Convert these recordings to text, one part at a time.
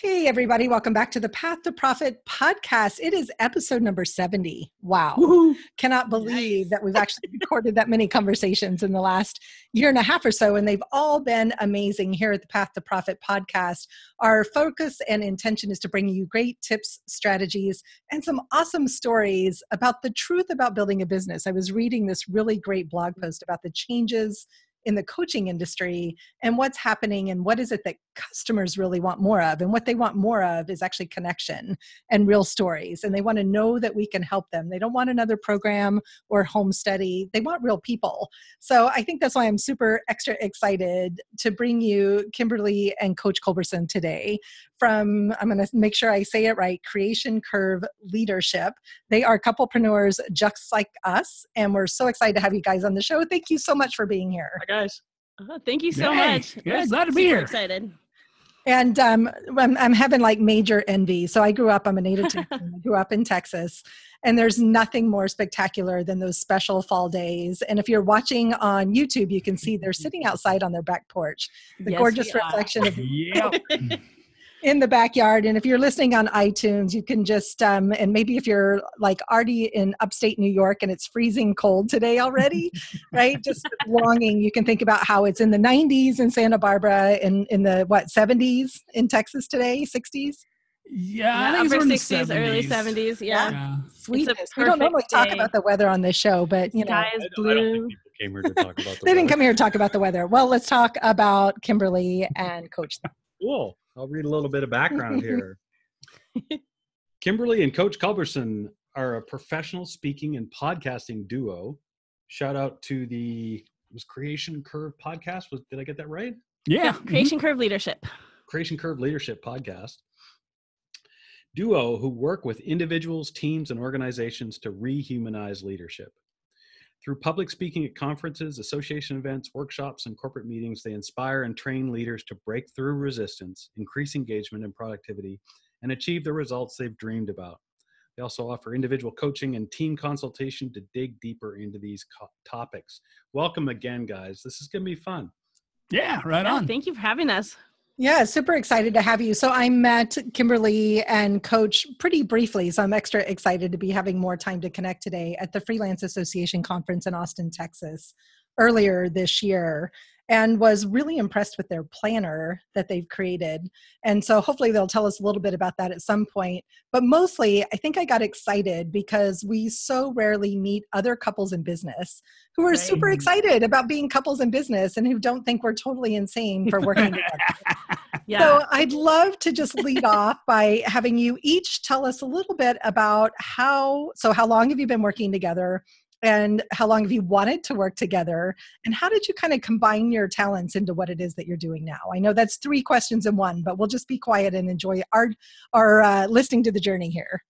Hey, everybody. Welcome back to the Path to Profit podcast. It is episode number 70. Wow. Woo-hoo. Cannot believe that we've actually recorded that many conversations in the last year and a half or so, and they've all been amazing here at the Path to Profit podcast. Our focus and intention is to bring you great tips, strategies, and some awesome stories about the truth about building a business. I was reading this really great blog post about the changes in the coaching industry and what's happening and what is it that customers really want more of. And what they want more of is actually connection and real stories. And they want to know that we can help them. They don't want another program or home study. They want real people. So I think that's why I'm super extra excited to bring you Kimberly and Coach Culbertson today from, I'm going to make sure I say it right, Creation Curve Leadership. They are couplepreneurs just like us. And we're so excited to have you guys on the show. Thank you so much for being here. Hi, guys. Thank you so much. Yeah, glad to be here. Excited. And I'm having like major envy. So I'm a native Texan. I grew up in Texas, and there's nothing more spectacular than those special fall days. And if you're watching on YouTube, you can see they're sitting outside on their back porch, the gorgeous reflection of in the backyard. And if you're listening on iTunes, you can just, and maybe if you're like already in upstate New York and it's freezing cold today already, right? Just longing, you can think about how it's in the 90s in Santa Barbara, in the 70s in Texas today, 60s? Yeah, I think upper it's 60s, early 70s. Yeah. Sweetness. We don't normally talk about the weather on this show, but you know. Sky is blue. I don't think people came here to talk about the weather. They didn't come here to talk about the weather. Well, let's talk about Kimberly and Coach. Cool. I'll read a little bit of background here. Kimberly and Coach Culbertson are a professional speaking and podcasting duo. Shout out to the Creation Curve podcast. Did I get that right? Yeah. Creation Curve Leadership. Creation Curve Leadership podcast. Duo who work with individuals, teams, and organizations to rehumanize leadership. Through public speaking at conferences, association events, workshops, and corporate meetings, they inspire and train leaders to break through resistance, increase engagement and productivity, and achieve the results they've dreamed about. They also offer individual coaching and team consultation to dig deeper into these topics. Welcome again, guys. This is going to be fun. Yeah, right on. Thank you for having us. Yeah, super excited to have you. So I met Kimberly and Coach pretty briefly, so I'm extra excited to be having more time to connect today at the Freelance Association Conference in Austin, Texas, earlier this year, and was really impressed with their planner that they've created. And so hopefully they'll tell us a little bit about that at some point. But mostly, I think I got excited because we so rarely meet other couples in business who are super excited about being couples in business and who don't think we're totally insane for working together. Yeah. So I'd love to just lead off by having you each tell us a little bit about how long have you been working together? And how long have you wanted to work together? And how did you kind of combine your talents into what it is that you're doing now? I know that's 3 questions in one, but we'll just be quiet and enjoy our listening to the journey here.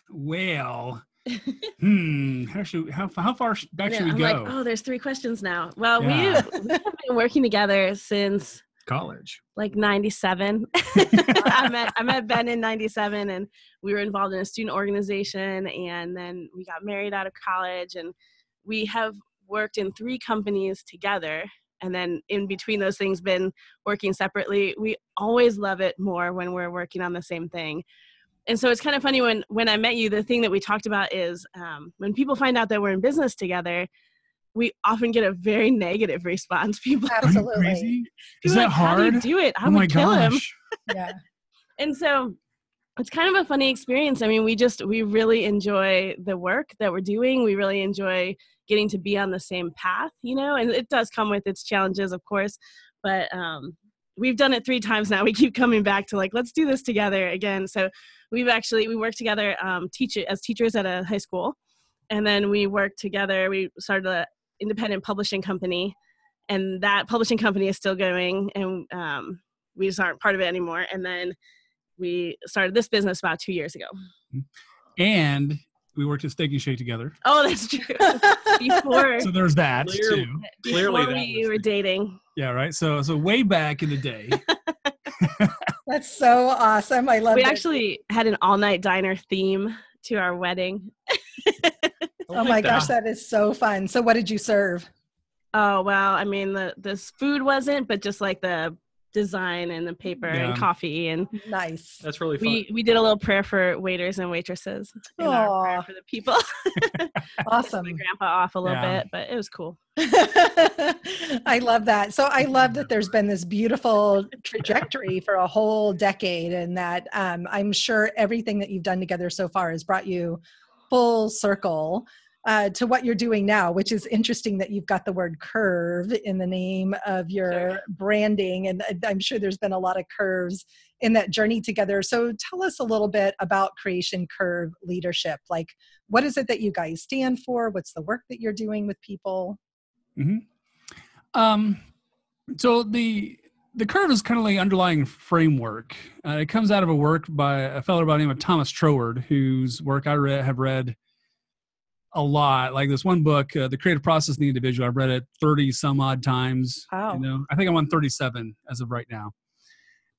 Well, how far back should we go? Like, there's 3 questions now. Well, we have been working together since college, like 97. I met Ben in 97, and we were involved in a student organization, and then we got married out of college, and we have worked in 3 companies together, and then in between those things been working separately. We always love it more when we're working on the same thing. And so it's kind of funny when I met you, the thing that we talked about is when people find out that we're in business together, we often get a very negative response. People, absolutely. Is that hard? How do you do it? I would kill him. Yeah. And so it's kind of a funny experience. I mean, we really enjoy the work that we're doing. We really enjoy getting to be on the same path, and it does come with its challenges, of course, but we've done it 3 times now. We keep coming back to let's do this together again. So we work together, as teachers at a high school. And then we worked together. We started an independent publishing company, and that publishing company is still going, and we just aren't part of it anymore. And then we started this business about 2 years ago. And we worked at Steak and Shake together. Oh, that's true. Before. So there's that too. Clearly we were dating. Yeah, right. So way back in the day. That's so awesome. I love it. We actually had an all-night diner theme to our wedding. Oh my gosh, that is so fun. So what did you serve? Oh, well, I mean, this food wasn't, but just like the design and the paper Yeah. and coffee. And Nice. That's really fun. we did a little prayer for waiters and waitresses in our prayer for the people. Awesome. My grandpa off a little Yeah. bit, but it was cool. I love that. So I love that there's been this beautiful trajectory for a whole decade, and that I'm sure everything that you've done together so far has brought you full circle to what you're doing now, which is interesting that you've got the word curve in the name of your branding. And I'm sure there's been a lot of curves in that journey together. So tell us a little bit about Creation Curve Leadership. Like, what is it that you guys stand for? What's the work that you're doing with people? So the curve is kind of like underlying framework. It comes out of a work by a fellow by the name of Thomas Troward, whose work I have read a lot. Like this one book, The Creative Process in the Individual. I've read it 30 some odd times. Wow. You know, I think I'm on 37 as of right now.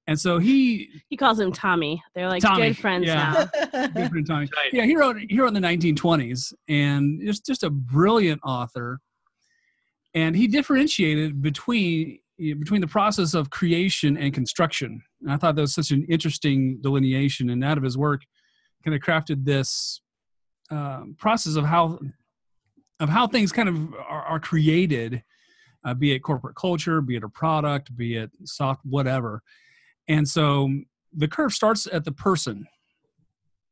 And so he calls him Tommy. They're like Tommy, good friends yeah. now. Good friend Tommy. Right. Yeah, he wrote in the 1920s, and just a brilliant author. And he differentiated between the process of creation and construction. And I thought that was such an interesting delineation. And out of his work, kind of crafted this process of how things kind of are created, be it corporate culture, be it a product, be it soft, whatever. And so the curve starts at the person.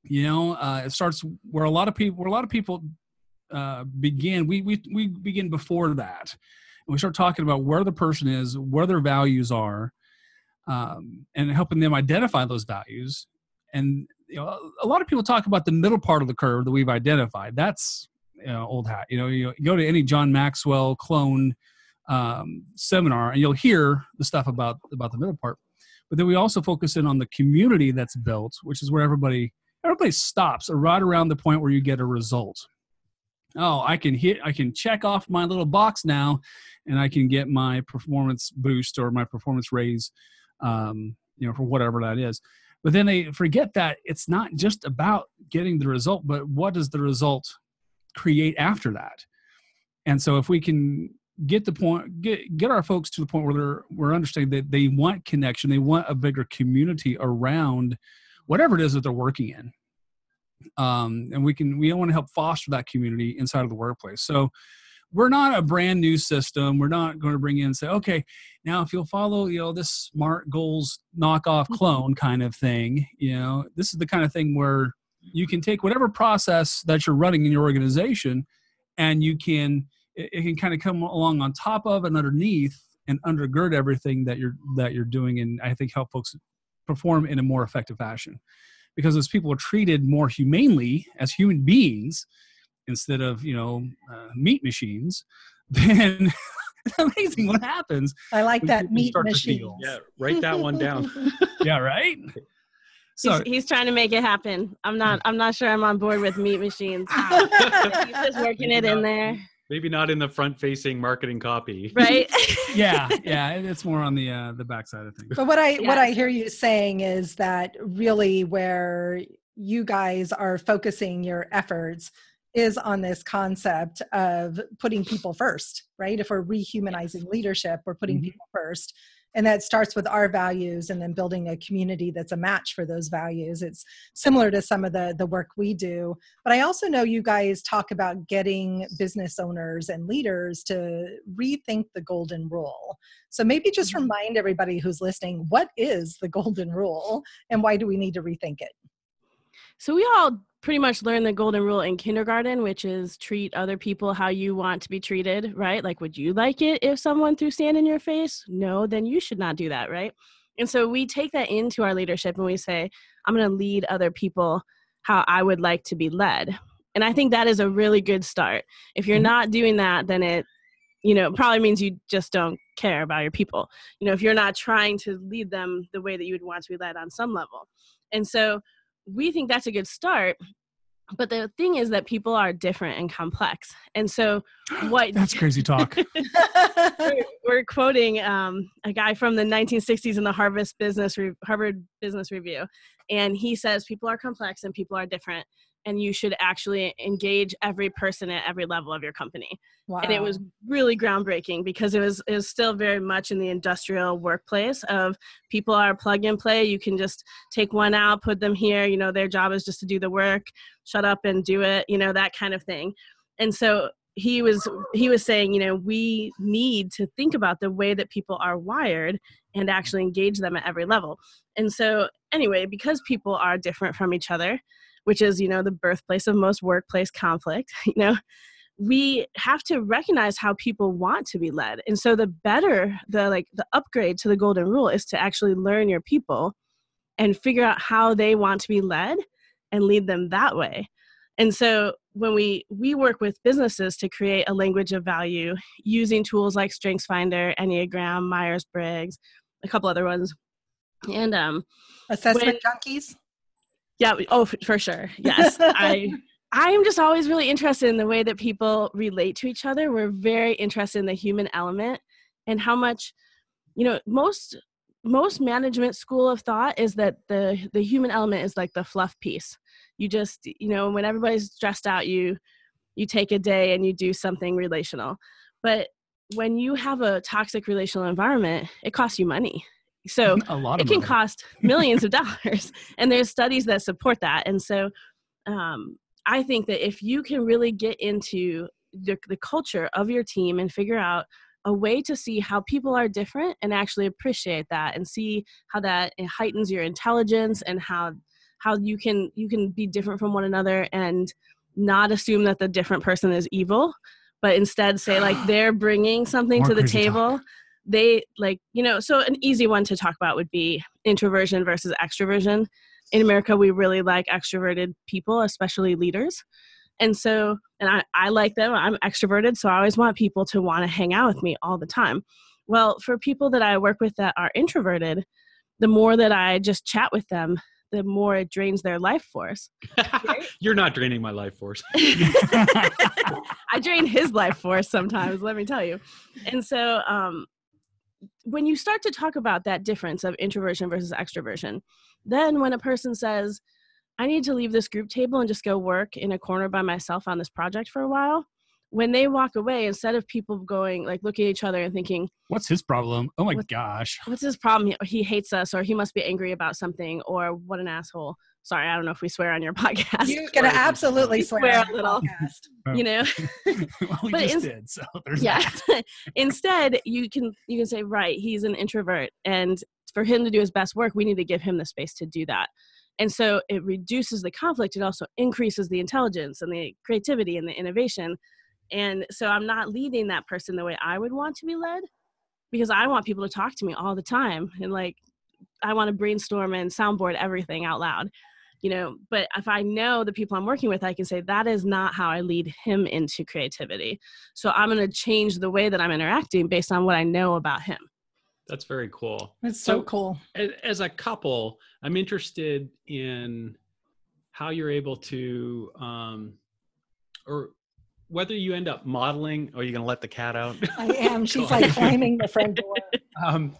You know, it starts where a lot of people begin. We begin before that. And we start talking about where the person is, where their values are, and helping them identify those values. And you know, a lot of people talk about the middle part of the curve that we've identified. That's old hat. You go to any John Maxwell clone seminar, and you'll hear the stuff about the middle part. But then we also focus in on the community that's built, which is where everybody stops right around the point where you get a result. Oh, I can check off my little box now, and I can get my performance boost or my performance raise, for whatever that is. But then they forget that it's not just about getting the result, but what does the result create after that? And so if we can get our folks to the point where we're understanding that they want connection, they want a bigger community around whatever it is that they're working in. And we want to help foster that community inside of the workplace. So we're not a brand new system. We're not going to bring in and say, okay, now if you'll follow, this SMART goals knockoff clone kind of thing, this is the kind of thing where you can take whatever process that you're running in your organization, and it can kind of come along on top of and underneath and undergird everything that you're doing, and I think help folks perform in a more effective fashion. Because as people are treated more humanely as human beings instead of meat machines, then it's amazing what happens. I like that, meat machines. Yeah, write that one down. Yeah, right. So he's trying to make it happen. I'm not sure I'm on board with meat machines. He's just working it in there. Maybe not in the front-facing marketing copy, right? yeah, it's more on the backside of things. But what I hear you saying is that really where you guys are focusing your efforts is on this concept of putting people first, right? If we're rehumanizing leadership, we're putting people first. And that starts with our values and then building a community that's a match for those values. It's similar to some of the work we do. But I also know you guys talk about getting business owners and leaders to rethink the golden rule. So maybe just remind everybody who's listening, what is the golden rule and why do we need to rethink it? So we all pretty much learn the golden rule in kindergarten, which is treat other people how you want to be treated, right? Like, would you like it if someone threw sand in your face? No, then you should not do that, right? And so we take that into our leadership and we say, I'm going to lead other people how I would like to be led. And I think that is a really good start. If you're not doing that, then it probably means you just don't care about your people. If you're not trying to lead them the way that you would want to be led on some level. And so we think that's a good start. But the thing is that people are different and complex. And so that's crazy talk. we're quoting a guy from the 1960s in the Harvard Business Review. And he says people are complex and people are different. and you should actually engage every person at every level of your company. Wow. And it was really groundbreaking because it was still very much in the industrial workplace of people are plug and play. You can just take one out, put them here, you know, their job is just to do the work, shut up and do it, you know, that kind of thing. And so he was saying, you know, we need to think about the way that people are wired and actually engage them at every level. And so anyway, because people are different from each other, which is, you know, the birthplace of most workplace conflict, you know, we have to recognize how people want to be led. And so the upgrade to the golden rule is to actually learn your people and figure out how they want to be led and lead them that way. And so when we work with businesses to create a language of value using tools like StrengthsFinder, Enneagram, Myers-Briggs, a couple other ones, and assessment junkies. Yeah. Oh, for sure. Yes. I'm just always really interested in the way that people relate to each other. We're very interested in the human element and how much, you know, most management school of thought is that the human element is like the fluff piece. You just, you know, when everybody's stressed out, you take a day and you do something relational. But when you have a toxic relational environment, it costs you money. So it can cost millions of dollars. And there's studies that support that. And so I think that if you can really get into the culture of your team and figure out a way to see how people are different and actually appreciate that and see how that heightens your intelligence and how you can be different from one another and not assume that the different person is evil, but instead say like they're bringing something to the table. They like, you know, so an easy one to talk about would be introversion versus extroversion. In America, we really like extroverted people, especially leaders. And so, and I like them, I'm extroverted, so I always want people to want to hang out with me all the time. Well, for people that I work with that are introverted, the more that I just chat with them, the more it drains their life force. Right? You're not draining my life force. I drain his life force sometimes, let me tell you. And so when you start to talk about that difference of introversion versus extroversion, then when a person says, I need to leave this group table and just go work in a corner by myself on this project for a while, when they walk away, instead of people going, like looking at each other and thinking, what's his problem? Oh my gosh. What's his problem? He hates us, or he must be angry about something, or what an asshole. Sorry, I don't know if we swear on your podcast. You're going to absolutely swear a little, you know. Well, we just did, so there's that. Instead, you can say, right, he's an introvert, and for him to do his best work, we need to give him the space to do that. And so it reduces the conflict. It also increases the intelligence and the creativity and the innovation. And so I'm not leading that person the way I would want to be led, because I want people to talk to me all the time. And like, I want to brainstorm and soundboard everything out loud, you know. But if I know the people I'm working with, I can say that is not how I lead him into creativity. So I'm going to change the way that I'm interacting based on what I know about him. That's very cool. That's so cool. As a couple, I'm interested in how you're able to, or whether you end up modeling, or you're going to let the cat out. I am. She's like climbing the front door.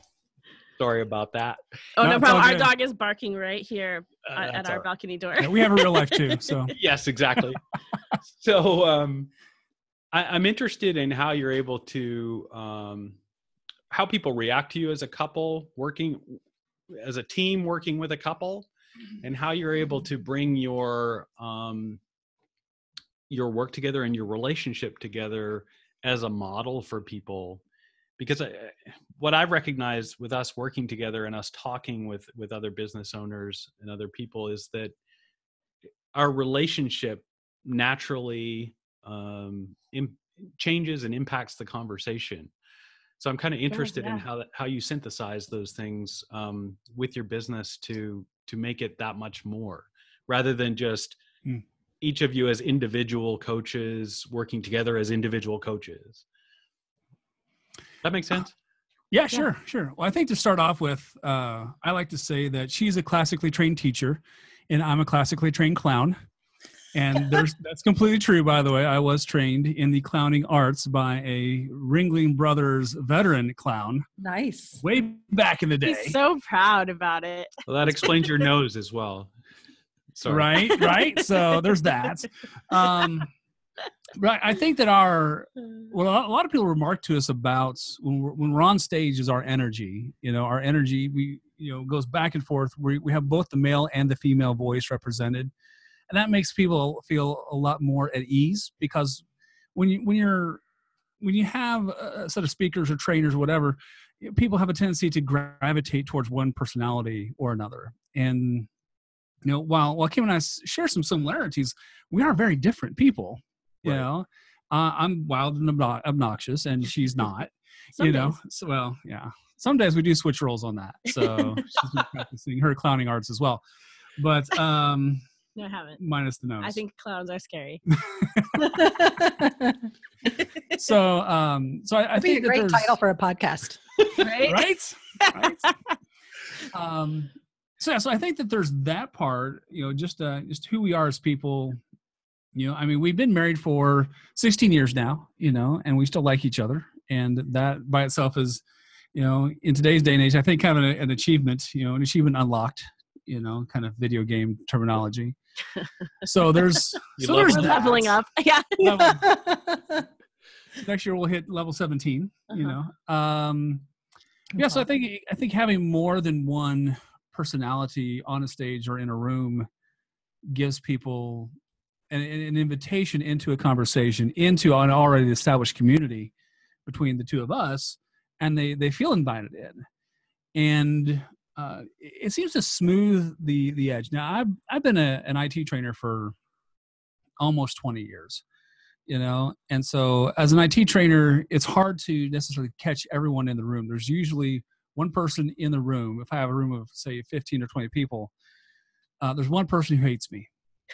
Sorry about that. Oh, no problem. Our dog is barking right here at our balcony door. Yeah, we have a real life too. So yes, exactly. So I'm interested in how you're able to, how people react to you as a couple, working as a team, working with a couple, and how you're able to bring your work together and your relationship together as a model for people. Because what I've recognized with us working together and us talking with other business owners and other people is that our relationship naturally changes and impacts the conversation. So I'm kind of interested in how you synthesize those things with your business to make it that much more, rather than just each of you as individual coaches working together as individual coaches. That makes sense? Yeah, sure. Well, I think to start off with, I like to say that she's a classically trained teacher and I'm a classically trained clown. And that's completely true, by the way. I was trained in the clowning arts by a Ringling Brothers veteran clown. Nice. Way back in the day. He's so proud about it. Well, that explains your nose as well. Sorry. Right. So there's that. But I think that a lot of people remark to us about when we're on stage is our energy. Our energy, goes back and forth. We have both the male and the female voice represented. And that makes people feel a lot more at ease, because when you have a set of speakers or trainers or whatever, people have a tendency to gravitate towards one personality or another. And while Kim and I share some similarities, we are very different people. Right. I'm wild and obnoxious, and she's not. Some days. So, well, yeah. Some days we do switch roles on that. So she's been practicing her clowning arts as well. But No, I haven't. minus the nose. I think clowns are scary. So I That'd be a think that great title for a podcast. Right? right. So I think that there's that part, just who we are as people. We've been married for 16 years now, and we still like each other, and that by itself is, in today's day and age, I think kind of an achievement, an achievement unlocked, kind of video game terminology. So there's We're leveling up. Yeah. Next year we'll hit level 17. Uh-huh. So I think having more than one personality on a stage or in a room gives people an invitation into a conversation, into an already established community between the two of us, and they feel invited in, and it seems to smooth the edge. Now I've been an IT trainer for almost 20 years, and so as an IT trainer, it's hard to necessarily catch everyone in the room. There's usually one person in the room. If I have a room of, say, 15 or 20 people, there's one person who hates me.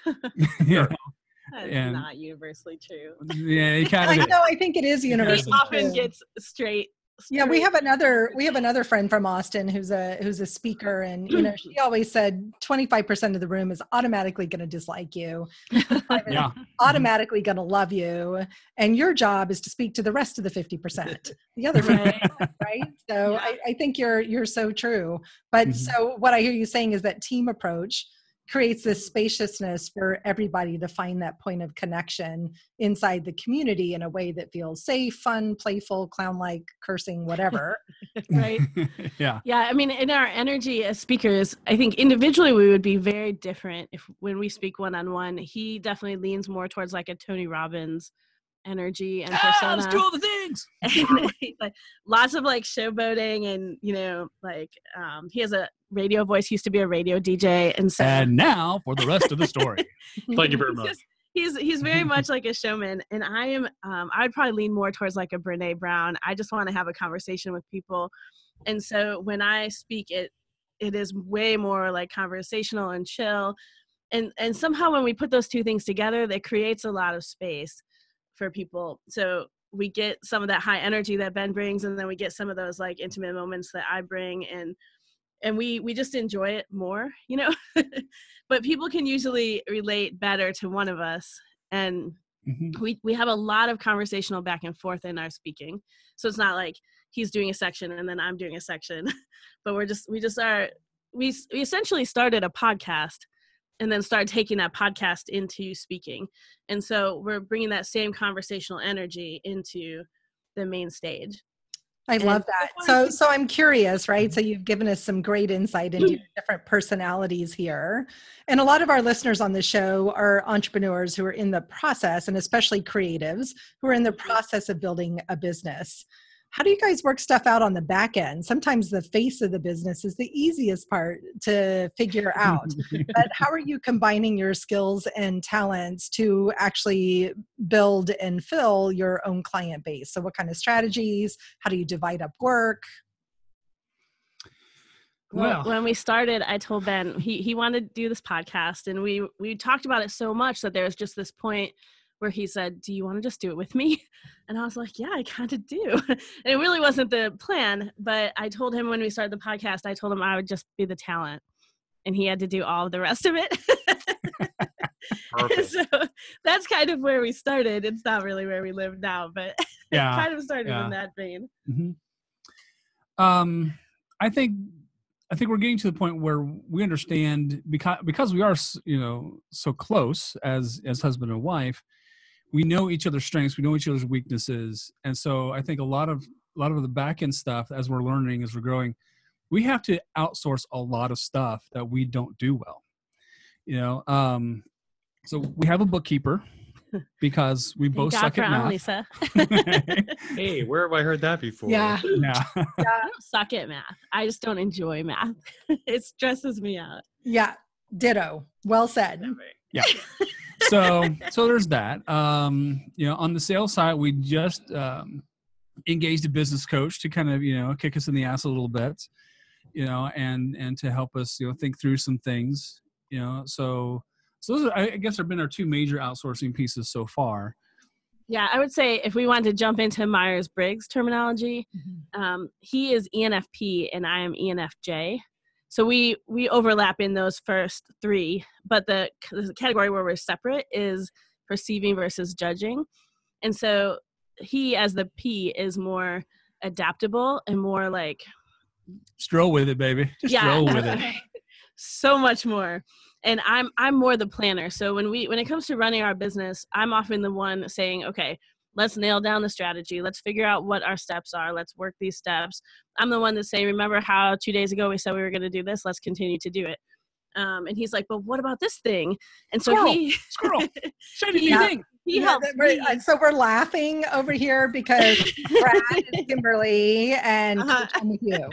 That's not universally true. Yeah, it kind of is. I think it is universal. He often gets straight. Yeah, we have another friend from Austin who's a speaker, and she always said 25% of the room is automatically going to dislike you, yeah, automatically going to love you, and your job is to speak to the rest of the 50%, the other 50%, right? So yeah. I think you're so true. But so what I hear you saying is that team approach creates this spaciousness for everybody to find that point of connection inside the community in a way that feels safe, fun, playful, clown-like, cursing, whatever. Right? Yeah. Yeah. In our energy as speakers, I think individually we would be very different when we speak one-on-one. He definitely leans more towards like a Tony Robbins energy and persona. Let's do all the things. And, lots of showboating, and he has a radio voice. He used to be a radio DJ, and now for the rest of the story. Thank you very much. He's very much like a showman, and I am I'd probably lean more towards like a Brene Brown. I just want to have a conversation with people, and so when I speak, it is way more like conversational and chill, and somehow when we put those two things together, that creates a lot of space for people. So we get some of that high energy that Ben brings, and then we get some of those like intimate moments that I bring, and we just enjoy it more, but people can usually relate better to one of us. And we have a lot of conversational back and forth in our speaking. So it's not like he's doing a section and then I'm doing a section, but we essentially started a podcast and then started taking that podcast into speaking. And so we're bringing that same conversational energy into the main stage. I love that. So I'm curious, right? So you've given us some great insight into your different personalities here. And a lot of our listeners on the show are entrepreneurs who are in the process, and especially creatives who are in the process of building a business. How do you guys work stuff out on the back end? Sometimes the face of the business is the easiest part to figure out. But how are you combining your skills and talents to actually build and fill your own client base? So what kind of strategies? How do you divide up work? Well, when we started, I told Ben he wanted to do this podcast, and we talked about it so much that there was just this point where he said, "Do you want to just do it with me?" And I was like, "Yeah, I kind of do." And it really wasn't the plan, but I told him when we started the podcast, I told him I would just be the talent, and he had to do all of the rest of it. So that's kind of where we started. It's not really where we live now, but it kind of started in that vein. I think I think we're getting to the point where we understand, because we are, so close as husband and wife. We know each other's strengths, we know each other's weaknesses, and so I think a lot of the back end stuff, as we're learning, as we're growing, we have to outsource a lot of stuff that we don't do well. So we have a bookkeeper because we both suck at math. Lisa. Hey, where have I heard that before? Yeah. Yeah. I don't suck at math. I just don't enjoy math. It stresses me out. Yeah. Ditto. Well said. Yeah. So there's that. On the sales side, we just engaged a business coach to kind of, kick us in the ass a little bit, and to help us, think through some things, so those are, I guess, have been our two major outsourcing pieces so far. Yeah, I would say if we wanted to jump into Myers-Briggs terminology, he is ENFP and I am ENFJ. So we overlap in those first three, but the category where we're separate is perceiving versus judging. And so he, as the P, is more adaptable and more like... Stroll with it, baby. Just stroll with it. So much more. And I'm more the planner. So when it comes to running our business, I'm often the one saying, okay, let's nail down the strategy. Let's figure out what our steps are. Let's work these steps. I'm the one that's saying, remember how 2 days ago we said we were going to do this? Let's continue to do it. And he's like, but what about this thing? And so Squirrel. Shiny thing. He helps me. So we're laughing over here because Brad is Kimberly and I'm with you.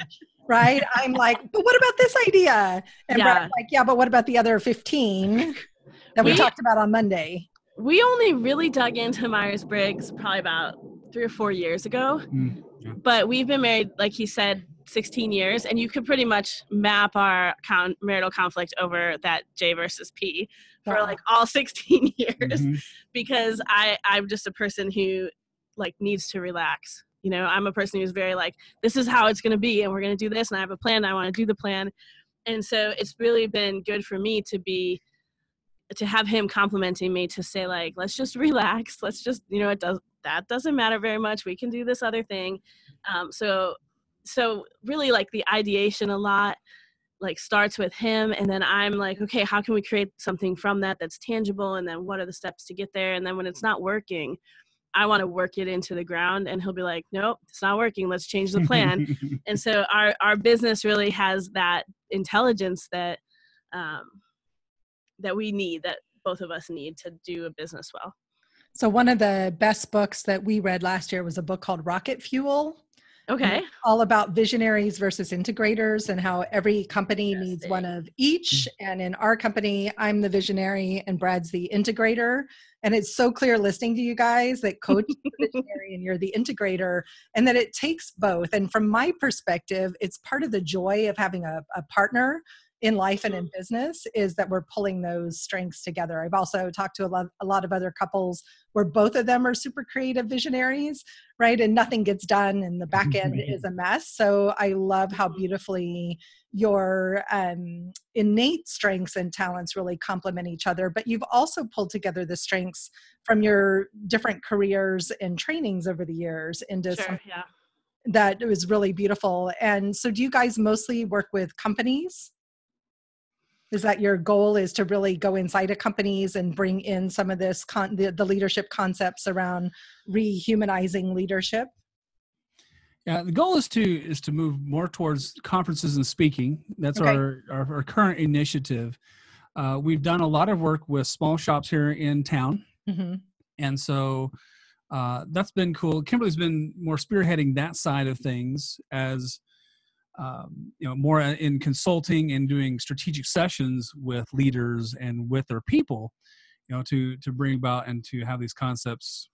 Right? I'm like, but what about this idea? And Brad's like, yeah, but what about the other 15 that we talked about on Monday? We only really dug into Myers-Briggs probably about 3 or 4 years ago. Yeah. But we've been married, like he said, 16 years. And you could pretty much map our marital conflict over that J versus P for like all 16 years because I'm just a person who like needs to relax. I'm a person who's very like, this is how it's going to be, and we're going to do this, and I have a plan, and I want to do the plan. And so it's really been good for me to have him complimenting me, to say like, let's just relax. Let's just, that doesn't matter very much. We can do this other thing. So really like the ideation a lot like starts with him. And then I'm like, okay, how can we create something from that that's tangible? And then what are the steps to get there? And then when it's not working, I want to work it into the ground, and he'll be like, nope, it's not working. Let's change the plan. And so our business really has that intelligence that we need, that both of us need to do a business well. So one of the best books that we read last year was a book called Rocket Fuel. Okay. All about visionaries versus integrators and how every company needs one of each. And in our company, I'm the visionary and Brad's the integrator. And it's so clear listening to you guys that Coach is the visionary and you're the integrator, and that it takes both. And from my perspective, it's part of the joy of having a partner in life and in business is that we're pulling those strengths together. I've also talked to a lot of other couples where both of them are super creative visionaries, right? And nothing gets done and the back end is a mess. So I love how beautifully your innate strengths and talents really complement each other, but you've also pulled together the strengths from your different careers and trainings over the years into something that was really beautiful. And so do you guys mostly work with companies? Is that your goal, is to really go inside of companies and bring in some of this, the leadership concepts around rehumanizing leadership? Yeah, the goal is to move more towards conferences and speaking. That's our current initiative. We've done a lot of work with small shops here in town. And so that's been cool. Kimberly's been more spearheading that side of things as more in consulting and doing strategic sessions with leaders and with their people, to bring about and to have these concepts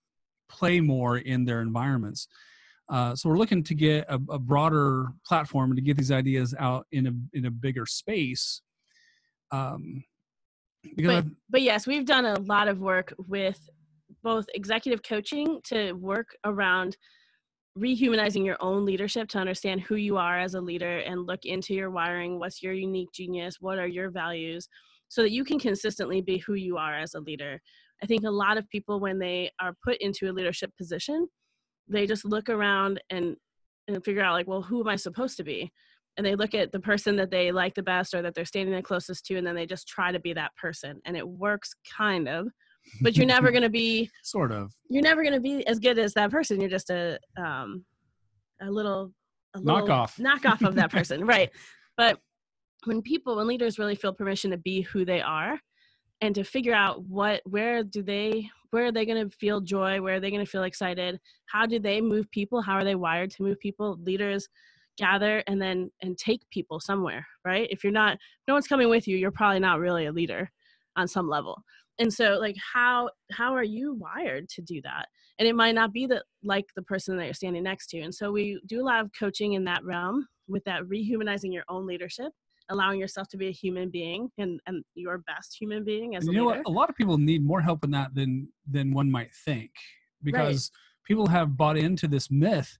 play more in their environments. So we're looking to get a broader platform and to get these ideas out in a bigger space. But yes, we've done a lot of work with both executive coaching to work around rehumanizing your own leadership, to understand who you are as a leader and look into your wiring. What's your unique genius? What are your values? So that you can consistently be who you are as a leader. I think a lot of people, when they are put into a leadership position, they just look around and figure out like, well, who am I supposed to be? and they look at the person that they like the best or that they're standing the closest to, and then they just try to be that person. And it works kind of, but you're never going to be you're never going to be as good as that person. You're just a little knockoff of that person. Right. But when leaders really feel permission to be who they are and to figure out where are they going to feel joy? Where are they going to feel excited? How do they move people? How are they wired to move people? Leaders gather and take people somewhere, right? If no one's coming with you, you're probably not really a leader on some level. And so like, how are you wired to do that? And it might not be like the person that you're standing next to. And so we do a lot of coaching in that realm with that rehumanizing your own leadership, allowing yourself to be a human being and your best human being as a leader. What? A lot of people need more help in that than one might think, because people have bought into this myth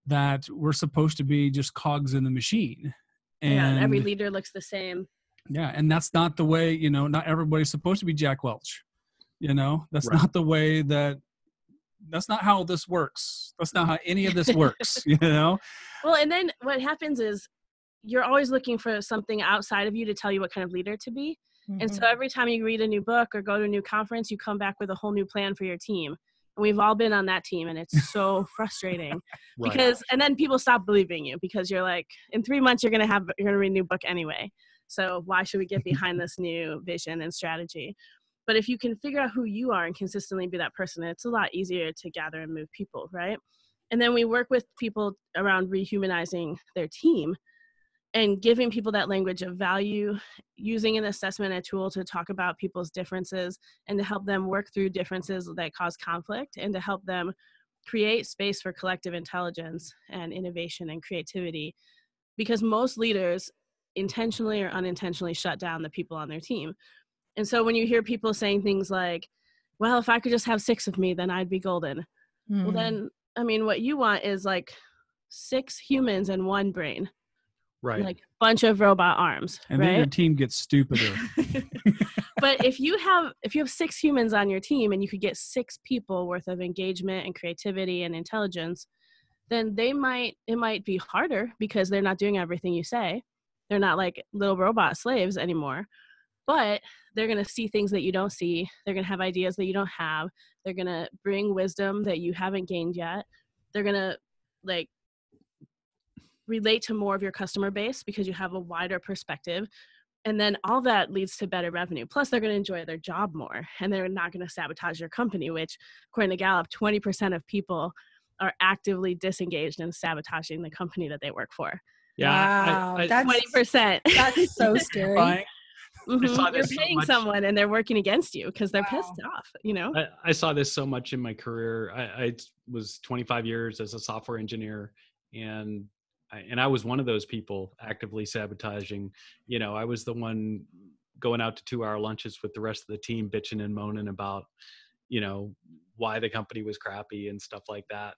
that we're supposed to be just cogs in the machine. And every leader looks the same. Yeah. And that's not the way, not everybody's supposed to be Jack Welch. That's not the way that's not how this works. That's not how any of this works, Well, and then what happens is you're always looking for something outside of you to tell you what kind of leader to be. Mm-hmm. And so every time you read a new book or go to a new conference, you come back with a whole new plan for your team. And we've all been on that team, and it's so frustrating and then people stop believing you because you're like, in 3 months, you're going to read a new book anyway. So why should we get behind this new vision and strategy? But if you can figure out who you are and consistently be that person, it's a lot easier to gather and move people, right? And then we work with people around rehumanizing their team and giving people that language of value, using an assessment, a tool to talk about people's differences and to help them work through differences that cause conflict and to help them create space for collective intelligence and innovation and creativity. Because most leaders intentionally or unintentionally shut down the people on their team. And so when you hear people saying things like, well, if I could just have 6 of me, then I'd be golden. Well, then, what you want is like 6 humans and 1 brain. Right. Like a bunch of robot arms. And then your team gets stupider. But if you have 6 humans on your team and you could get 6 people worth of engagement and creativity and intelligence, then it might be harder because they're not doing everything you say. They're not like little robot slaves anymore. But they're going to see things that you don't see. They're going to have ideas that you don't have. They're going to bring wisdom that you haven't gained yet. They're going to relate to more of your customer base because you have a wider perspective. And then all that leads to better revenue. Plus, they're going to enjoy their job more, and they're not going to sabotage your company, which, according to Gallup, 20% of people are actively disengaged and sabotaging the company that they work for. Yeah, wow, that's 20%. That's so scary. Mm-hmm. You're paying someone and they're working against you because they're pissed off, I saw this so much in my career. I was 25 years as a software engineer, and I was one of those people actively sabotaging. I was the one going out to 2-hour lunches with the rest of the team, bitching and moaning about, why the company was crappy and stuff like that.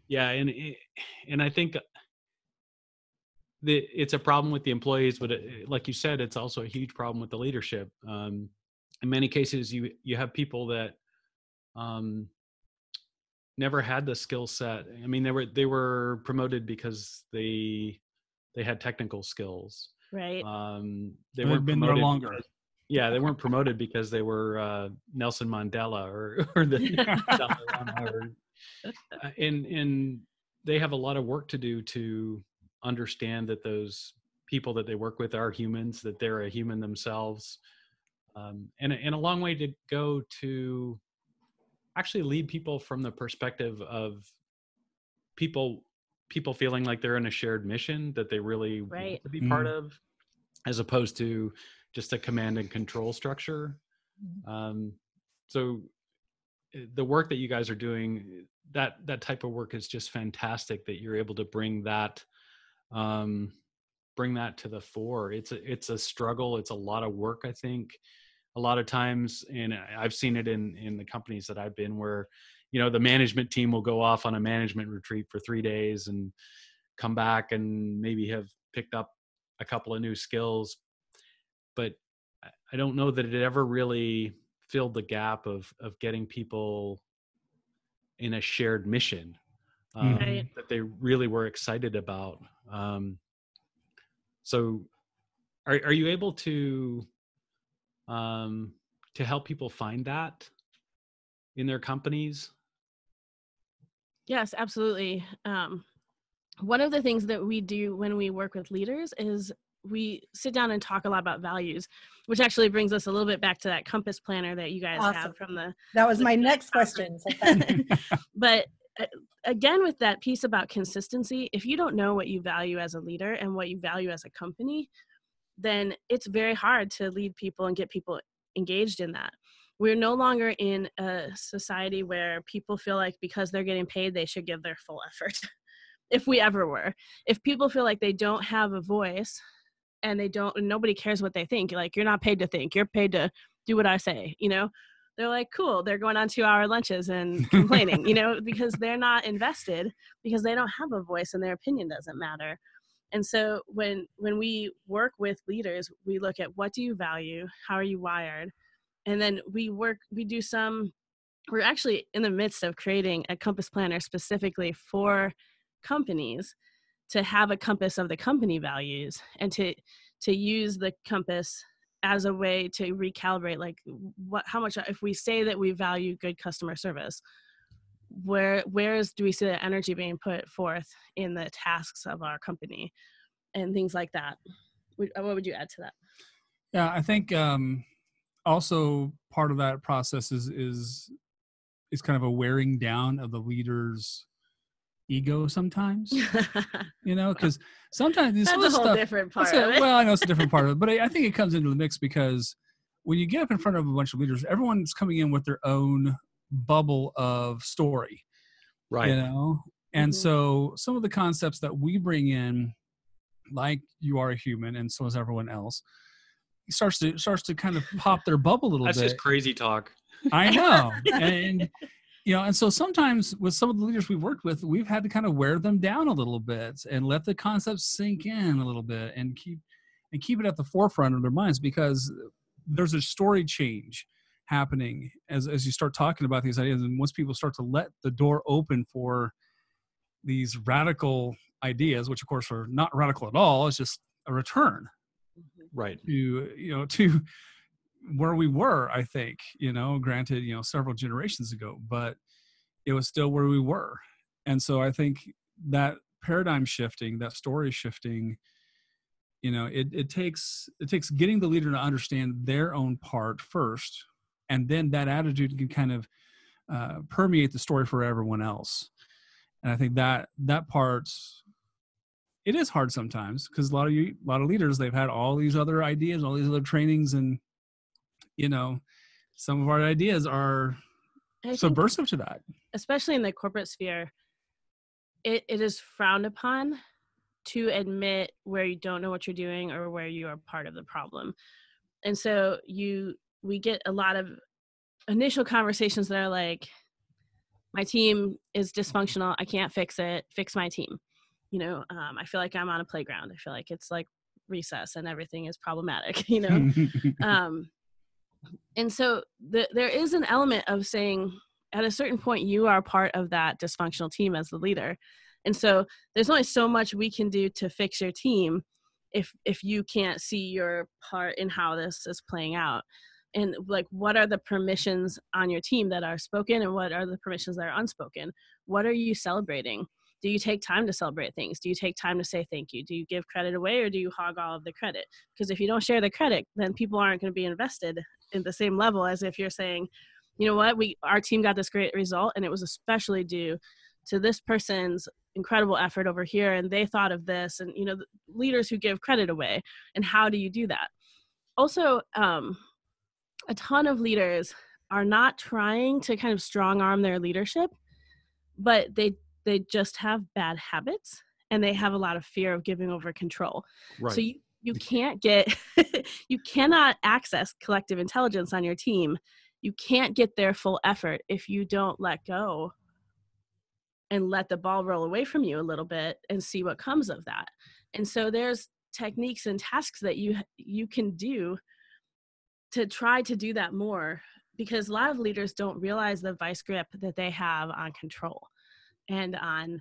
Yeah. And I think it's a problem with the employees, but like you said, it's also a huge problem with the leadership. In many cases, you have people that never had the skill set. I mean, they were promoted because they had technical skills. Right. They weren't been there longer. They weren't promoted because they were Nelson Mandela or the Dalai Lama, and they have a lot of work to do to understand that those people that they work with are humans, that they're a human themselves, and a long way to go to actually lead people from the perspective of people feeling like they're in a shared mission that they really want to be part of, as opposed to just a command and control structure. So the work that you guys are doing, that type of work is just fantastic, that you're able to bring that to the fore. It's a struggle. It's a lot of work, I think, a lot of times. And I've seen it in the companies that I've been, where, the management team will go off on a management retreat for 3 days and come back and maybe have picked up a couple of new skills. But I don't know that it ever really filled the gap of getting people in a shared mission that they really were excited about. So are you able to help people find that in their companies? Yes, absolutely. One of the things that we do when we work with leaders is we sit down and talk a lot about values, which actually brings us a little bit back to that compass planner that you guys have from the. That was my next question. So But again, with that piece about consistency, if you don't know what you value as a leader and what you value as a company, then it's very hard to lead people and get people engaged in that. We're no longer in a society where people feel like because they're getting paid, they should give their full effort. If we ever were. If people feel like they don't have a voice and nobody cares what they think, like, you're not paid to think, you're paid to do what I say, they're like, cool, they're going on 2-hour lunches and complaining, because they're not invested, because they don't have a voice and their opinion doesn't matter. And so when we work with leaders, we look at what do you value, how are you wired, and then we're actually in the midst of creating a compass planner specifically for companies to have a compass of the company values and to use the compass as a way to recalibrate, like, how much, if we say that we value good customer service, where do we see the energy being put forth in the tasks of our company and things like that. What would you add to that? Yeah, I think also part of that process is kind of a wearing down of the leader's ego sometimes, because sometimes that's some a of whole stuff, different part of it. Well, I know it's a different part of it, but I think it comes into the mix because when you get up in front of a bunch of leaders, everyone's coming in with their own bubble of story, right? And so some of the concepts that we bring in, like you are a human and so is everyone else, starts to kind of pop their bubble a little bit. That's just crazy talk. I know. And so sometimes with some of the leaders we've worked with, we've had to kind of wear them down a little bit and let the concepts sink in a little bit and keep it at the forefront of their minds, because there's a story change happening as you start talking about these ideas. And once people start to let the door open for these radical ideas, which of course are not radical at all, it's just a return right to where we were, I think, granted, several generations ago, but it was still where we were. And so I think that paradigm shifting, that story shifting, it takes getting the leader to understand their own part first, and then that attitude can kind of permeate the story for everyone else. And I think that part, it is hard sometimes, because a lot of leaders, they've had all these other ideas, all these other trainings, and some of our ideas are subversive to that. Especially in the corporate sphere, it is frowned upon to admit where you don't know what you're doing or where you are part of the problem. And so we get a lot of initial conversations that are like, my team is dysfunctional, I can't fix it, fix my team. I feel like I'm on a playground. I feel like it's like recess and everything is problematic, And so there is an element of saying, at a certain point, you are part of that dysfunctional team as the leader. And so there's only so much we can do to fix your team if you can't see your part in how this is playing out. And like, what are the permissions on your team that are spoken, and what are the permissions that are unspoken? What are you celebrating? Do you take time to celebrate things? Do you take time to say thank you? Do you give credit away, or do you hog all of the credit? Because if you don't share the credit, then people aren't going to be invested in the same level as if you're saying, you know what, our team got this great result, and it was especially due to this person's incredible effort over here, and they thought of this, and the leaders who give credit away. And how do you do that? Also, a ton of leaders are not trying to kind of strong arm their leadership, but they just have bad habits, and they have a lot of fear of giving over control. Right. So you can't get you cannot access collective intelligence on your team. You can't get their full effort if you don't let go and let the ball roll away from you a little bit and see what comes of that. And so there's techniques and tasks that you can do to try to do that more, because a lot of leaders don't realize the vice grip that they have on control and on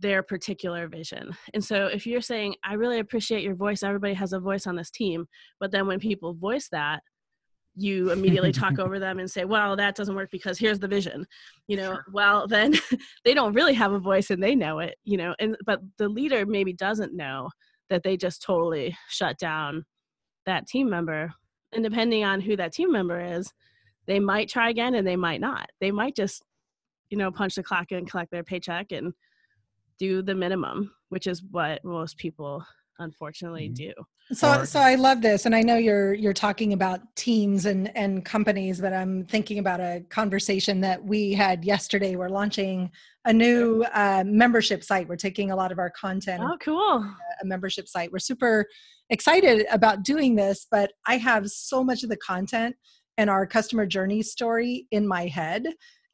their particular vision. And so if you're saying, I really appreciate your voice, everybody has a voice on this team, but then when people voice that, you immediately talk over them and say, well, that doesn't work because here's the vision, Sure. well, then they don't really have a voice and they know it, but the leader maybe doesn't know that they just totally shut down that team member. And depending on who that team member is, they might try again and they might not. They might just, punch the clock and collect their paycheck and do the minimum, which is what most people unfortunately do. So I love this. And I know you're talking about teams and companies, but I'm thinking about a conversation that we had yesterday. We're launching a new membership site. We're taking a lot of our content. Oh, cool. A membership site. We're super excited about doing this, but I have so much of the content and our customer journey story in my head.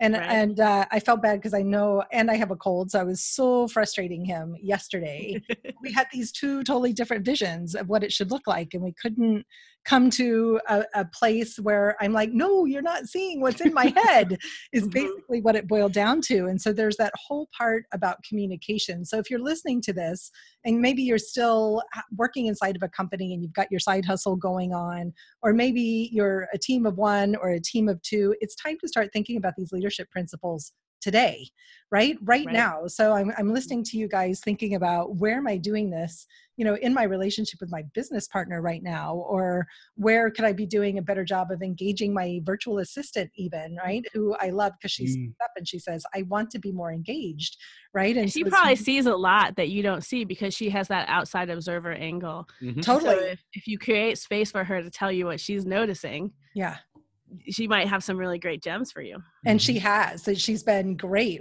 And I felt bad because I know, and I have a cold, so I was so frustrating him yesterday. We had these two totally different visions of what it should look like, and we couldn't come to a place where I'm like, no, you're not seeing what's in my head is basically what it boiled down to. And so there's that whole part about communication. So if you're listening to this and maybe you're still working inside of a company and you've got your side hustle going on, or maybe you're a team of one or a team of two, it's time to start thinking about these leadership principles today, right now. So I'm listening to you guys thinking about, where am I doing this, in my relationship with my business partner right now, or where could I be doing a better job of engaging my virtual assistant even, right? Who I love because she speaks up and she says, I want to be more engaged, right? And she probably sees a lot that you don't see because she has that outside observer angle. Totally. So if you create space for her to tell you what she's noticing, she might have some really great gems for you. And she has. She's been great.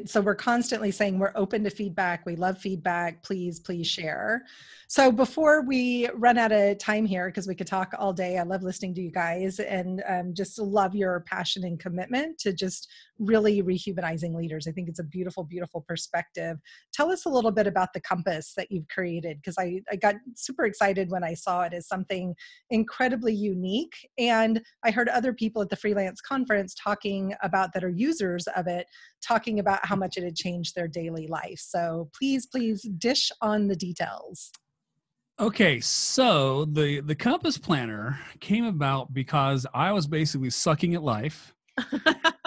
So we're constantly saying we're open to feedback. We love feedback. Please share. So before we run out of time here, because we could talk all day, I love listening to you guys and just love your passion and commitment to just really rehumanizing leaders. I think it's a beautiful, beautiful perspective. Tell us a little bit about the compass that you've created, because I got super excited when I saw it as something incredibly unique. And I heard other people at the freelance conference talking about that are users of it, talking about how much it had changed their daily life. So please dish on the details. Okay, so the Compass Planner came about because I was basically sucking at life,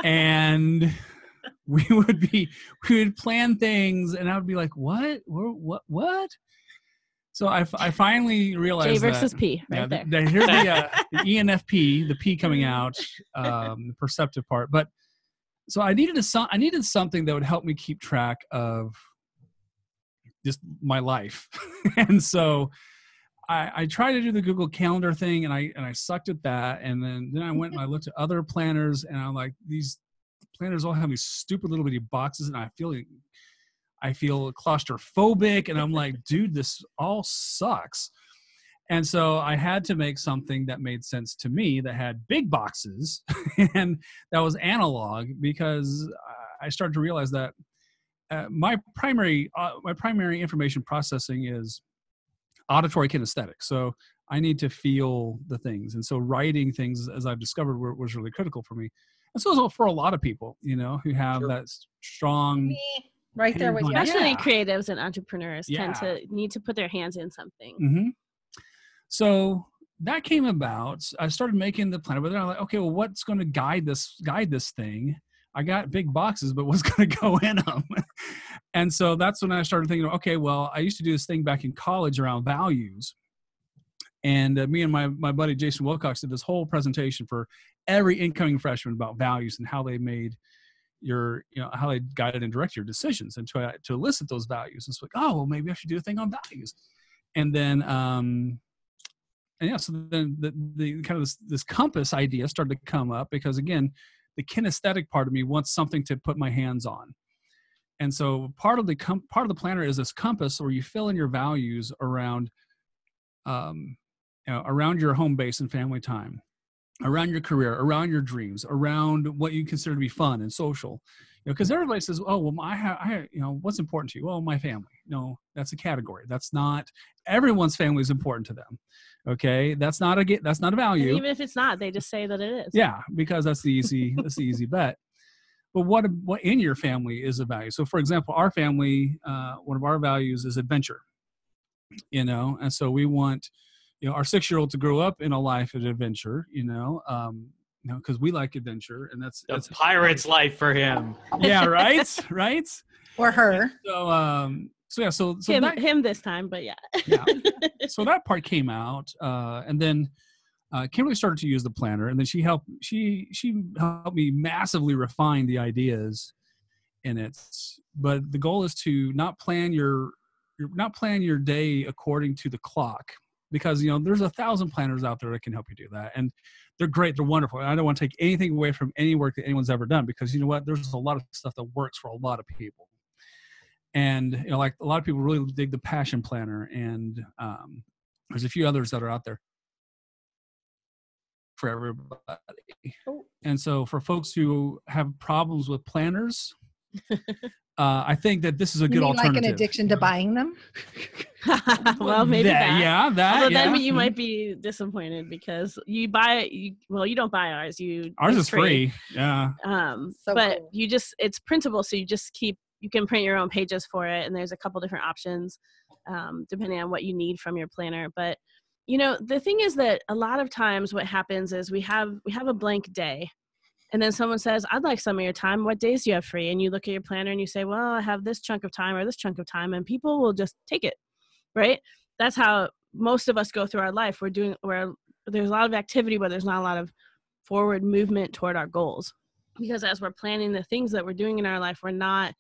and we would plan things, and I would be like, what? So I finally realized J versus P, right there. Here's the ENFP, the P coming out, the perceptive part. But so I needed something that would help me keep track of just my life. And so I tried to do the Google Calendar thing, and I sucked at that. And then I went and I looked at other planners, and I'm like, these planners all have these stupid little bitty boxes, and I feel claustrophobic, and I'm like, dude, this all sucks. And so I had to make something that made sense to me, that had big boxes and that was analog, because I started to realize that my primary information processing is auditory kinesthetic. So I need to feel the things. And so writing things, as I've discovered, was really critical for me. And so for a lot of people, who have that strong... Right there with you. Especially creatives and entrepreneurs tend to need to put their hands in something. So that came about. I started making the planner, but then I'm like, okay, well, what's going to guide this thing? I got big boxes, but what's going to go in them? And so that's when I started thinking, okay, well, I used to do this thing back in college around values. And me and my buddy Jason Wilcox did this whole presentation for every incoming freshman about values and how they made how they guided and directed your decisions, and to elicit those values. It's like, oh, well, maybe I should do a thing on values. And then, so then the kind of this compass idea started to come up, because again, the kinesthetic part of me wants something to put my hands on. And so part of the planner is this compass where you fill in your values around, around your home base and family time, around your career, around your dreams, around what you consider to be fun and social. Because everybody says, oh, well, I what's important to you? Well, my family. No, that's a category. That's not, everyone's family is important to them. Okay. That's not a value. And even if it's not, they just say that it is. Yeah. Because that's the easy bet. but what in your family is a value? So for example, our family, one of our values is adventure, and so we want, our 6-year-old to grow up in a life of adventure, because we like adventure, and that's The pirate's life for him. Yeah, right, right. Or her. So him this time, but yeah. Yeah. So that part came out, and then Kimberly started to use the planner, and then she helped me massively refine the ideas in it. But the goal is to not plan your day according to the clock, because there's 1,000 planners out there that can help you do that, and they're great, they're wonderful. And I don't want to take anything away from any work that anyone's ever done, because you know what, there's a lot of stuff that works for a lot of people. And like a lot of people really dig the passion planner, and there's a few others that are out there for everybody. And so for folks who have problems with planners, I think that this is a good alternative. Like an addiction to buying them? Well, maybe that. Yeah, that. Although yeah. then you might be disappointed because you don't buy ours. Ours is free. Yeah. But cool. It's printable, so you can print your own pages for it, and there's a couple different options depending on what you need from your planner. But the thing is that a lot of times what happens is we have a blank day, and then someone says, I'd like some of your time. What days do you have free? And you look at your planner and you say, well, I have this chunk of time or this chunk of time, and people will just take it, right? That's how most of us go through our life. Where there's a lot of activity, but there's not a lot of forward movement toward our goals. Because as we're planning the things that we're doing in our life, we're not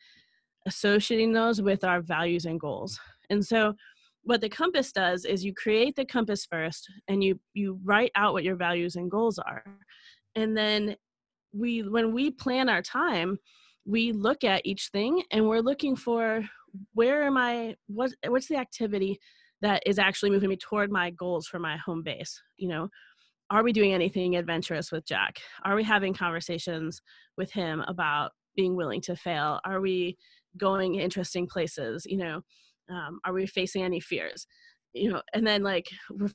associating those with our values and goals. And so what the compass does is you create the compass first, and you write out what your values and goals are. And then when we plan our time, we look at each thing, and we're looking for, what's the activity that is actually moving me toward my goals for my home base? Are we doing anything adventurous with Jack? Are we having conversations with him about being willing to fail? Are we going interesting places? Are we facing any fears? And then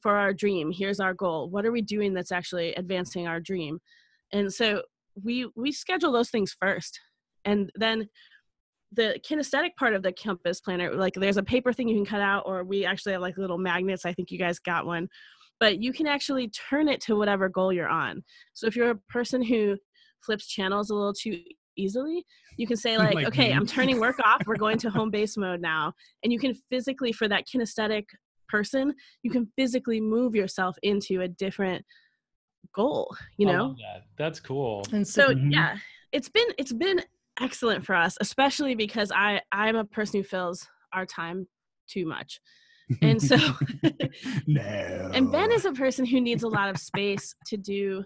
for our dream, here's our goal. What are we doing that's actually advancing our dream? And so we schedule those things first. And then the kinesthetic part of the compass planner, there's a paper thing you can cut out, or we actually have little magnets. I think you guys got one, but you can actually turn it to whatever goal you're on. So if you're a person who flips channels a little too easily, you can say okay, I'm turning work off. We're going to home base mode now. And you can physically, for that kinesthetic person, you can physically move yourself into a different goal, I love that. That's cool. And so, yeah, it's been excellent for us, especially because I'm a person who fills our time too much. And so, No. And Ben is a person who needs a lot of space to do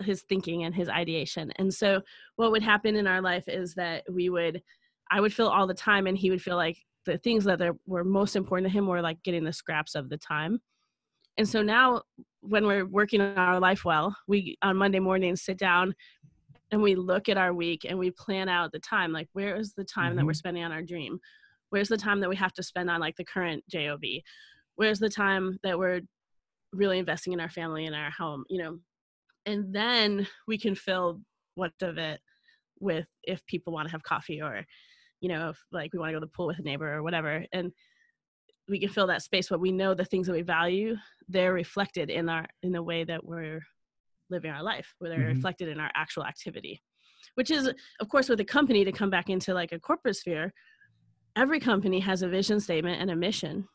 his thinking and his ideation. And so what would happen in our life is that I would fill all the time, and he would feel like the things that were most important to him were getting the scraps of the time. And so now when we're working on our life well, we on Monday mornings sit down and we look at our week and we plan out the time. Where is the time that we're spending on our dream? Where's the time that we have to spend on the current job? Where's the time that we're really investing in our family and our home, and then we can fill what of it with, if people want to have coffee, or, if we want to go to the pool with a neighbor or whatever, and we can fill that space. But we know the things that we value, they're reflected in the way that we're living our life, where they're reflected in our actual activity, which is, of course, with a company, to come back into a corporate sphere, every company has a vision statement and a mission.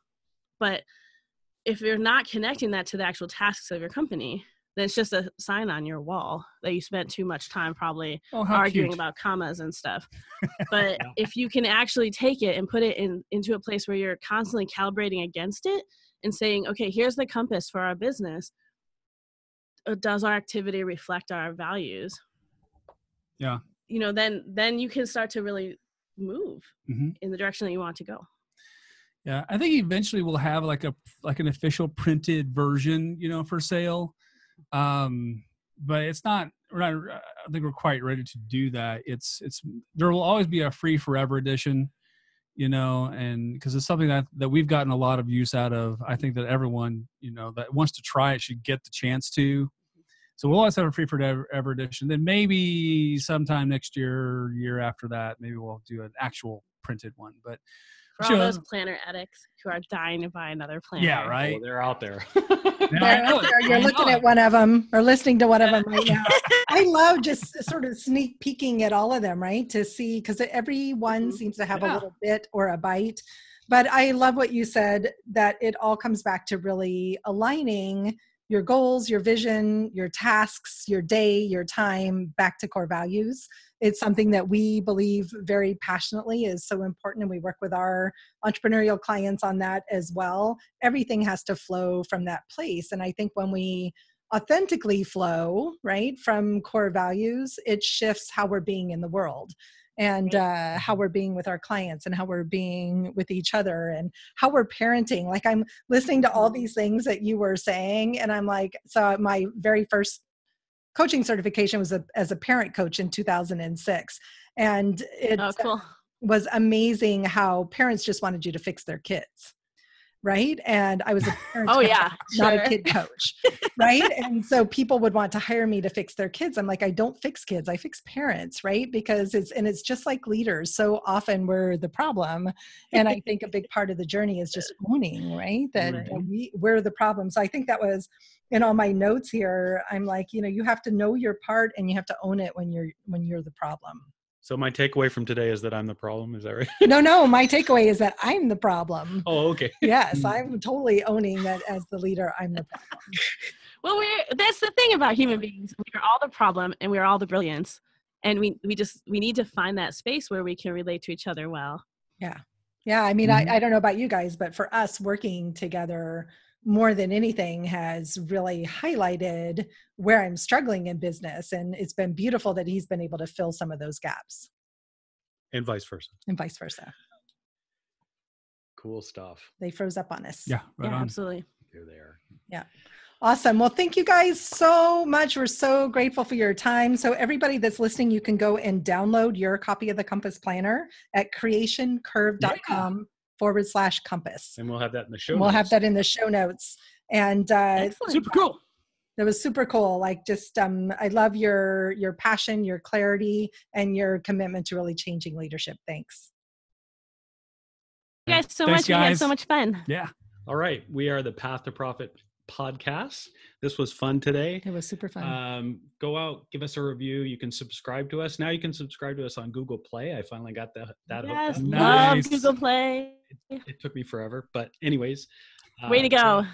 But if you're not connecting that to the actual tasks of your company, then it's just a sign on your wall that you spent too much time probably arguing about commas and stuff. But if you can actually take it and put it into a place where you're constantly calibrating against it and saying, okay, here's the compass for our business. Does our activity reflect our values? Yeah. Then you can start to really move in the direction that you want to go. Yeah, I think eventually we'll have an official printed version, for sale. But it's not. I think we're quite ready to do that. There will always be a free forever edition, and because it's something that we've gotten a lot of use out of. I think that everyone, that wants to try it should get the chance to. So we'll always have a free forever edition. Then maybe sometime next year, year after that, maybe we'll do an actual printed one. But For all those planner addicts who are dying to buy another planner. yeah, right. Oh, they're out there. They're out there. You're looking at one of them or listening to one of them right now. I love just sort of sneak peeking at all of them, right? To see, because every one seems to have a little bit or a bite. But I love what you said, that it all comes back to really aligning your goals, your vision, your tasks, your day, your time back to core values. It's something that we believe very passionately is so important, and we work with our entrepreneurial clients on that as well. Everything has to flow from that place. And I think when we authentically flow, right, from core values, it shifts how we're being in the world, and how we're being with our clients, and how we're being with each other, and how we're parenting. Like, I'm listening to all these things that you were saying, and I'm like, so my very first coaching certification was as a parent coach in 2006. And it was amazing how parents just wanted you to fix their kids. Right. And I was a parent coach, not a kid coach. Right. And so people would want to hire me to fix their kids. I'm like, I don't fix kids. I fix parents. Right. Because it's just like leaders. So often we're the problem. And I think a big part of the journey is just owning, right, that we're the problem. So I think that was in all my notes here. I'm like, you have to know your part, and you have to own it when you're the problem. So my takeaway from today is that I'm the problem. Is that right? No. My takeaway is that I'm the problem. Oh, okay. Yes, I'm totally owning that as the leader. I'm the problem. Well, that's the thing about human beings. We are all the problem, and we are all the brilliance. And we need to find that space where we can relate to each other well. Yeah. I mean, I don't know about you guys, but for us, working together more than anything has really highlighted where I'm struggling in business. And it's been beautiful that he's been able to fill some of those gaps. And vice versa. Cool stuff. They froze up on us. Yeah, right on. Absolutely. They're there. Yeah. Awesome. Well, thank you guys so much. We're so grateful for your time. So everybody that's listening, you can go and download your copy of the Compass Planner at creationcurve.com/compass. And we'll have that in the show notes. We'll have that in the show notes. And super cool. That was super cool. Like, just I love your passion, your clarity, and your commitment to really changing leadership. Thanks. You guys so much. We had so much fun. Yeah. All right. We are the Path to Profit podcast. This was fun today. It was super fun. Go out, give us a review. You can subscribe to us. Now you can subscribe to us on Google Play. I finally got that hooked up. Love Google Play. It took me forever, but anyways. Way to go.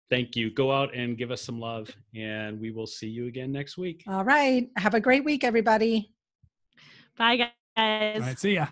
Thank you. Go out and give us some love, and we will see you again next week. All right. Have a great week, everybody. Bye, guys. All right. See ya.